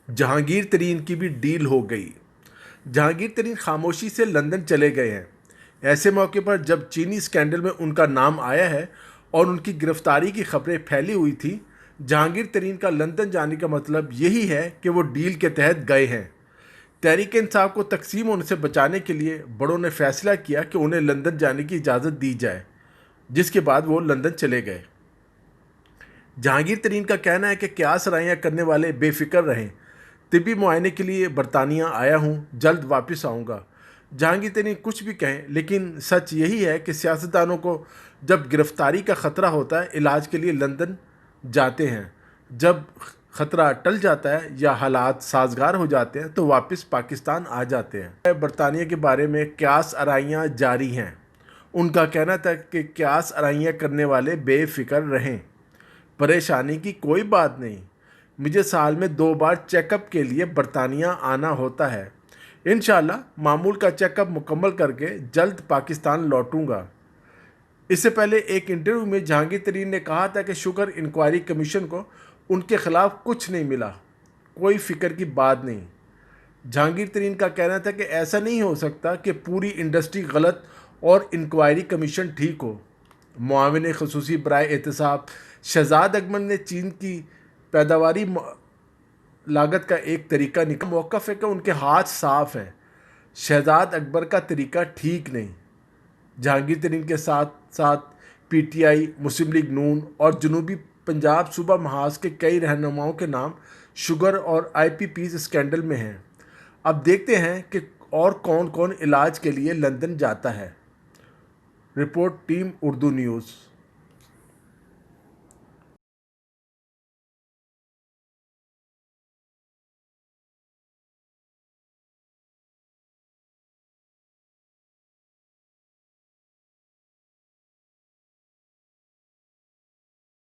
जहांगीर तरीन की भी डील हो गई। जहांगीर तरीन खामोशी से लंदन चले गए हैं। ऐसे मौके पर जब चीनी स्कैंडल में उनका नाम आया है और उनकी गिरफ्तारी की खबरें फैली हुई थी, जहांगीर तरीन का लंदन जाने का मतलब यही है कि वो डील के तहत गए हैं। तहरीक इंसाफ को तकसीम होने से बचाने के लिए बड़ों ने फैसला किया कि उन्हें लंदन जाने की इजाज़त दी जाए, जिसके बाद वो लंदन चले गए। जहांगीर तरीन का कहना है कि क्यास राइयाँ करने वाले बेफिक्र रहें, तिब्बी मुआयने के लिए बरतानिया आया हूँ, जल्द वापस आऊँगा। जहांगीर तरीन कुछ भी कहें, लेकिन सच यही है कि सियासतदानों को जब गिरफ्तारी का ख़तरा होता है इलाज के लिए लंदन जाते हैं, जब ख़तरा टल जाता है या हालात साजगार हो जाते हैं तो वापस पाकिस्तान आ जाते हैं। बरतानिया के बारे में क्यास आराइयाँ जारी हैं। उनका कहना था कि क्यास आराइयाँ करने वाले बेफिक्र रहें, परेशानी की कोई बात नहीं। मुझे साल में 2 बार चेकअप के लिए बरतानिया आना होता है। इंशाल्लाह मामूल का चेकअप मुकम्मल करके जल्द पाकिस्तान लौटूंगा। इससे पहले एक इंटरव्यू में जहांगीर तरीन ने कहा था कि शुगर इंक्वायरी कमीशन को उनके खिलाफ कुछ नहीं मिला, कोई फिक्र की बात नहीं। जहांगीर तरीन का कहना था कि ऐसा नहीं हो सकता कि पूरी इंडस्ट्री गलत और इंक्वायरी कमीशन ठीक हो। मुआविन खसूसी बराए एहतसाब शहजाद अकबर ने चीन की पैदावारी लागत का एक तरीका निकाला। मौक़िफ़ है कि उनके हाथ साफ हैं, शहजाद अकबर का तरीका ठीक नहीं। जहांगीर तरीन के साथ साथ पीटीआई, मुस्लिम लीग नून और जनूबी पंजाब सूबा महाज के कई रहनुमाओं के नाम शुगर और आईपीपीज स्कैंडल में हैं। अब देखते हैं कि और कौन कौन इलाज के लिए लंदन जाता है। Report team Urdu news.